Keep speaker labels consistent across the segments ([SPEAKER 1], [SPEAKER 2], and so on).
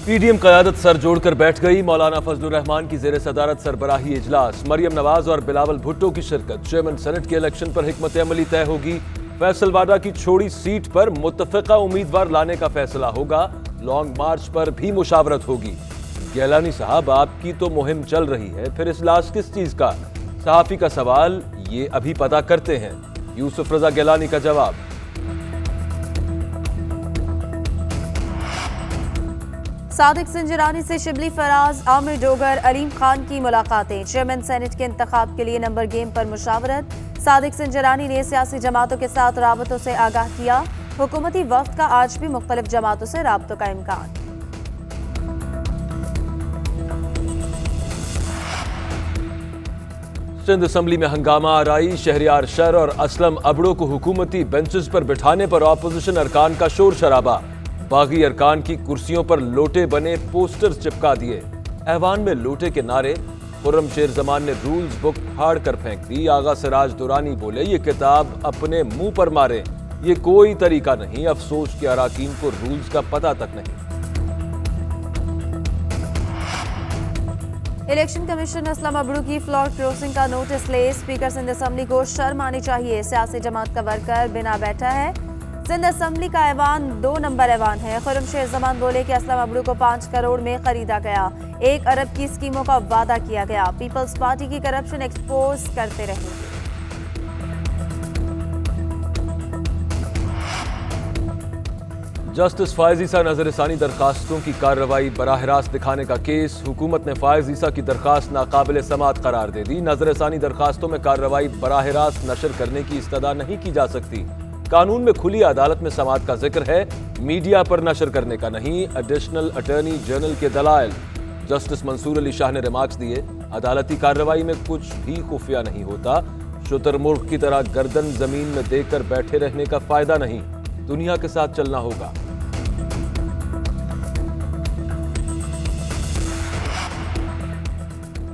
[SPEAKER 1] PDM क़यादत sir जोड़कर बैठ गई। मौलाना फजलुर रहमान की जेर सदारत सरबराही इजलास, मरियम नवाज और बिलावल भुट्टो की शिरकत। चेयरमैन सेनेट के इलेक्शन पर हिकमत अमली तय होगी। फैसलवाडा की छोड़ी सीट पर मुत्तफिका उम्मीदवार लाने का फैसला होगा। लॉन्ग मार्च पर भी मुशावरत होगी। गैलानी साहब, आपकी तो मुहिम चल रही है, फिर इजलास किस चीज का? सहाफी का सवाल, ये अभी पता करते हैं। यूसुफ रजा गैलानी का जवाब।
[SPEAKER 2] सादिक संजरानी से शिबली फराज, आमिर डोगर, अलीम खान की मुलाकातें। चेयरमैन सेनेट के इंतखाब के लिए नंबर गेम पर मुशावरत। सादिक संजरानी ने सियासी जमातों के साथ राबतों से आगाह किया। हुकूमती वक्त का आज भी मुख्तलिफ जमातों से राबतों का इम्कान।
[SPEAKER 1] सिंध असम्बली में हंगामा आराई। शहरियार शर और असलम अबड़ो को हुकूमती बेंचेस पर बिठाने पर ऑपोजिशन अरकान का शोर शराबा। बागी अरकान की कुर्सियों पर लोटे बने पोस्टर चिपका दिए। ऐवान में लोटे के नारे। खुर्रम शेर जमान ने रूल्स बुक फाड़ कर फेंक दी। आगा सिराज दुरानी बोले, ये किताब अपने मुंह पर मारे, ये कोई तरीका नहीं। अफसोस के अराकीन को रूल्स का पता तक नहीं।
[SPEAKER 2] इलेक्शन कमीशन असलम अबड़ू की फ्लोर क्रॉसिंग का नोटिस ले। स्पीकर सिंध असम्बली को शर्म आनी चाहिए। सियासी जमात का वर्कर बिना बैठा है। सिंध असम्बली का ऐवान 2 नंबर ऐवान है। खुर्रम शेर जमान बोले कि असलम अबड़ू को 5 करोड़ में खरीदा गया। 1 अरब की स्कीमों का वादा किया गया। पीपल्स पार्टी की करप्शन एक्सपोज करते रहेंगे।
[SPEAKER 1] जस्टिस फायज ईसा नजरसानी दरखास्तों की कार्रवाई बराह रास्त दिखाने का केस। हुकूमत ने फायज ईसा की दरखास्त नाकाबिल समात करार दे दी। नजरसानी दरखास्तों में कार्रवाई बराह रास्त नशर करने की इस्तदा नहीं की जा सकती। कानून में खुली अदालत में समात का जिक्र है, मीडिया पर नशर करने का नहीं। एडिशनल अटॉर्नी जनरल के दलाइल। जस्टिस मंसूर अली शाह ने रिमार्क्स दिए, अदालती कार्रवाई में कुछ भी खुफिया नहीं होता। शुतुरमुर्ग की तरह गर्दन जमीन में देकर बैठे रहने का फायदा नहीं, दुनिया के साथ चलना होगा।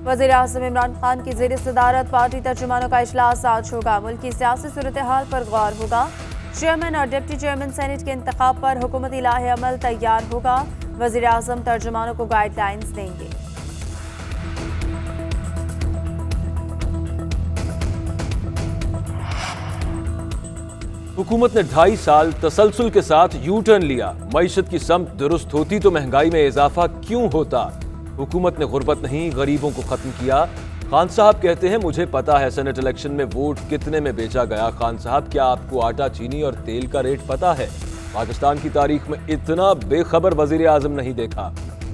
[SPEAKER 2] वज़ीर आज़म इमरान खान की ज़ेर सदारत पार्टी तर्जुमानों का इजलास आज होगा। मुल्क की सियासी सूरत हाल पर गौर होगा। चेयरमैन और डिप्टी चेयरमैन सेनेट के इंतखाब पर हुकूमती लाहे अमल तैयार होगा। वज़ीर आज़म तर्जुमानों को गाइडलाइंस देंगे।
[SPEAKER 1] हुकूमत ने 2.5 साल तसलसल के साथ यू टर्न लिया। मईशत की समत दुरुस्त होती तो महंगाई में इजाफा क्यों होता? हुकूमत ने गुर्बत नहीं, गरीबों को खत्म किया। खान साहब कहते हैं, मुझे पता है सेनेट इलेक्शन में वोट कितने में बेचा गया। खान साहब, क्या आपको आटा, चीनी और तेल का रेट पता है? पाकिस्तान की तारीख में इतना बेखबर वजीर आजम नहीं देखा।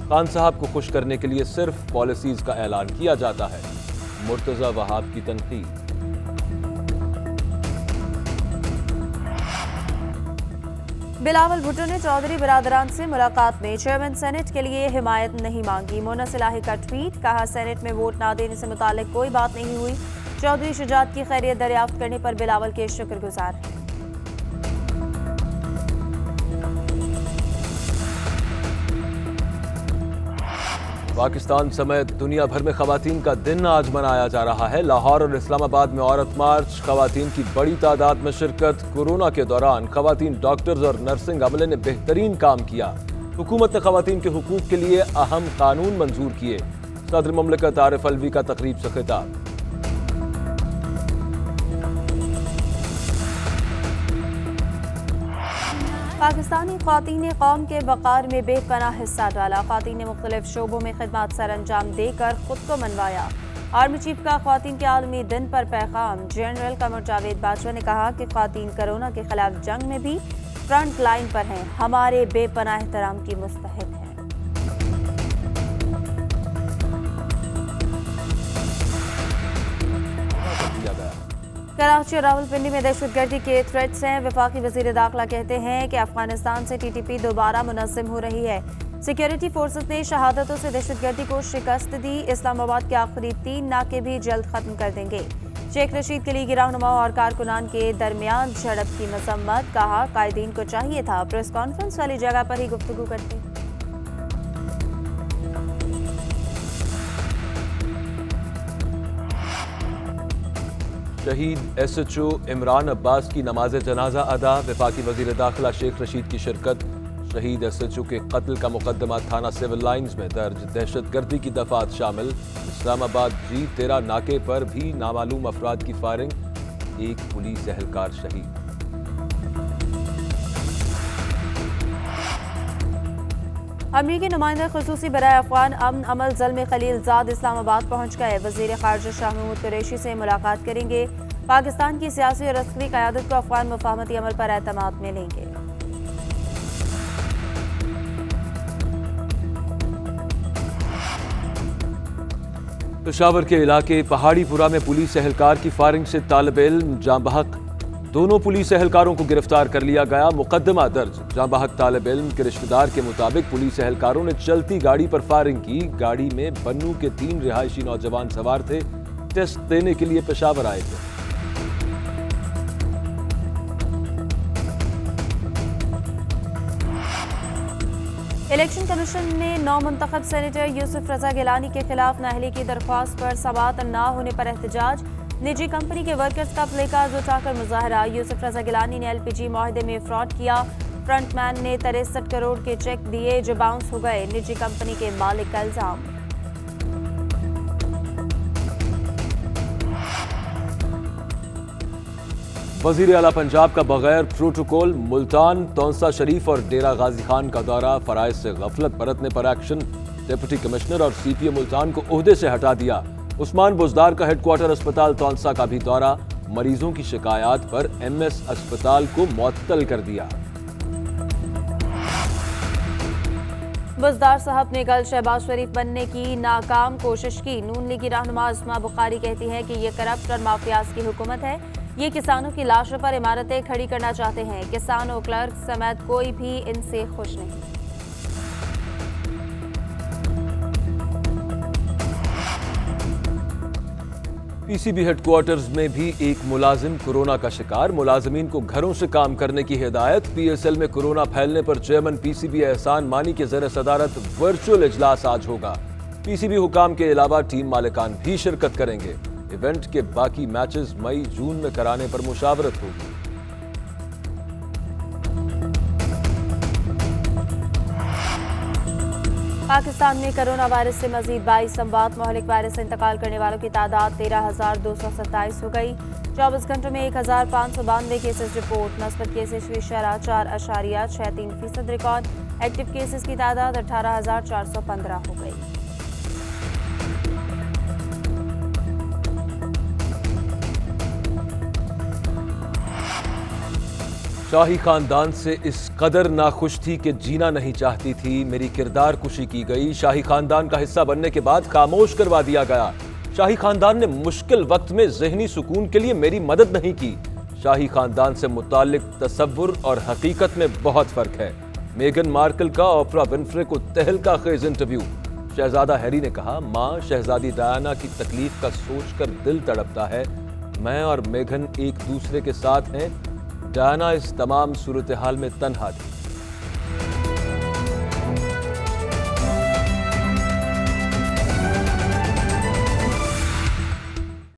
[SPEAKER 1] खान साहब को खुश करने के लिए सिर्फ पॉलिसीज का ऐलान किया जाता है। मुर्तजा वहाब की तनकीद।
[SPEAKER 2] बिलावल भुट्टो ने चौधरी बिरादरान से मुलाकात में चेयरमैन सेनेट के लिए हिमायत नहीं मांगी। मोना सिलाही का ट्वीट, कहा सेनेट में वोट ना देने से मुतालिक कोई बात नहीं हुई। चौधरी शुजात की खैरियत दरियाफ्त करने पर बिलावल के शुक्रगुजार हैं।
[SPEAKER 1] पाकिस्तान समेत दुनिया भर में खवातीन का दिन आज मनाया जा रहा है। लाहौर और इस्लामाबाद में औरत मार्च, खवातीन की बड़ी तादाद में शिरकत। कोरोना के दौरान खवातीन डॉक्टर्स और नर्सिंग अमले ने बेहतरीन काम किया। हुकूमत ने खवातीन के हुकूक के लिए अहम कानून मंजूर किए। सदर मुमलिकत आरिफ अलवी का तकरीब से खिताब।
[SPEAKER 2] पाकिस्तानी ख्वातीन ने कौम के वक़ार में बेपनाह हिस्सा डाला। ख्वातीन ने मुख्तलिफ शोबों में खिदमत सर अंजाम देकर खुद को मनवाया। आर्मी चीफ का ख्वातीन के आलमी दिन पर पैगाम। जनरल कमर जावेद बाजवा ने कहा कि ख्वातीन कोरोना के खिलाफ जंग में भी फ्रंट लाइन पर हैं, हमारे बेपनाह एहतराम की मुस्तहिक हैं। कराची और रावलपिंडी में दहशतगर्दी के थ्रेट्स हैं। वफाकी वज़ीर दाखिला कहते हैं कि अफगानिस्तान से टीटीपी दोबारा मुनज़्ज़म हो रही है। सिक्योरिटी फोर्सेस ने शहादतों से दहशतगर्दी को शिकस्त दी। इस्लामाबाद के आखिरी 3 नाके भी जल्द खत्म कर देंगे। शेख रशीद के लिए गिरावनुमा और कारकुनान के दरमियान झड़प की मसम्मत, कहा कायदीन को चाहिए था प्रेस कॉन्फ्रेंस वाली जगह पर ही गुफ्तगू करते।
[SPEAKER 1] शहीद SHO इमरान अब्बास की नमाज जनाजा अदा। वफाकी वजीर दाखिला शेख रशीद की शिरकत। शहीद SHO के कत्ल का मुकदमा थाना सिविल लाइंस में दर्ज। दहशतगर्दी की दफात शामिल। इस्लामाबाद G13 नाके पर भी नामालूम अफराद की फायरिंग, एक पुलिस एहलकार शहीद।
[SPEAKER 2] अमरीकी नुमाइंदा खुसूसी बराए अफगान अमन अमल ज़ल्म खलीलजाद इस्लामाबाद पहुंच गए। वज़ीर ख़ारजा शाह महमूद कुरैशी से मुलाकात करेंगे। पाकिस्तान की सियासी और अस्करी क़यादत को अफगान मुफाहमती अमल पर एतमाद में लेंगे।
[SPEAKER 1] पेशावर के इलाके पहाड़ीपुरा में पुलिस एहलकार की फायरिंग से तालिब इल्म जाँ बहक, दोनों पुलिस एहलकारों को गिरफ्तार कर लिया गया। मुकदमा दर्ज। जाँ बहक तालिब इल्म के रिश्तेदार के मुताबिक पुलिस एहलकारों ने चलती गाड़ी पर फायरिंग की। गाड़ी में बन्नू के 3 रिहायशी नौजवान सवार थे, टेस्ट देने के लिए पेशावर आए थे।
[SPEAKER 2] इलेक्शन कमीशन ने नौमुंतखब सेनेटर यूसुफ रजा गिलानी के खिलाफ नाअहली की दरख्वास्त पर समाअत न होने पर एहतजाज। निजी कंपनी के वर्कर्स का प्ले कार्ड उठाकर मुजाहरा। यूसुफ रजा गिलानी ने LPG माहदे में फ्रॉड किया। फ्रंटमैन ने 63 करोड़ के चेक दिए जो बाउंस हो गए। निजी कंपनी के मालिक का इल्जाम।
[SPEAKER 1] वजीर आला पंजाब का बगैर प्रोटोकॉल मुल्तान, तौंसा शरीफ और डेरा गाजी खान का दौरा। फराइज से गफलत बरतने पर एक्शन। डिप्टी कमिश्नर और CPO मुल्तान को ओहदे से हटा दिया। उस्मान बुजदार का हेडक्वार्टर अस्पताल तौंसा का भी दौरा। मरीजों की शिकायत पर MS अस्पताल को मुअत्तल कर दिया।
[SPEAKER 2] बुजदार साहब ने कल शहबाज शरीफ बनने की नाकाम कोशिश की। नून लीगी रहनुमा अस्मा बुखारी कहती हैं कि ये करप्ट और माफियाज की हुकूमत है। ये किसानों की लाशों पर इमारतें खड़ी करना चाहते हैं। किसानों, क्लर्क समेत कोई भी इनसे खुश नहीं।
[SPEAKER 1] PCB हेडक्वार्टर्स में भी एक मुलाजिम कोरोना का शिकार। मुलाजिमीन को घरों से काम करने की हिदायत। PSL में कोरोना फैलने पर चेयरमैन PCB एहसान मानी के ज़ेर सदारत वर्चुअल इजलास आज होगा। PCB हुकाम के अलावा टीम मालिकान भी शिरकत करेंगे। इवेंट के बाकी मैचेस मई जून में कराने पर मुशावरत होगी।
[SPEAKER 2] पाकिस्तान में कोरोना वायरस से मजीद 22 अमवात। मोहलिक वायरस से इंतकाल करने वालों की तादाद 13,227 हो गई। 24 घंटों में 1,592 केसेस रिपोर्ट। मस्बत केसेस की शरह 4.63% रिकॉर्ड। एक्टिव केसेस की तादाद 18,415 हो गई।
[SPEAKER 1] शाही खानदान से इस कदर नाखुश थी कि जीना नहीं चाहती थी। मेरी किरदार कुशी की गई। शाही खानदान का हिस्सा बनने के बाद खामोश करवा दिया गया। शाही खानदान ने मुश्किल वक्त में ज़हनी सुकून के लिए मेरी मदद नहीं की। शाही खानदान से मुताल्लिक तसव्वुर और हकीकत में बहुत फर्क है। मेगन मार्कल का ओपरा विन्फ्रे को तहलका खेज इंटरव्यू। शहजादा हैरी ने कहा, मां शहजादी डायना की तकलीफ का सोचकर दिल तड़पता है। मैं और मेगन एक दूसरे के साथ हैं। डायना इस तमाम सूरत हाल में तन्हा थी।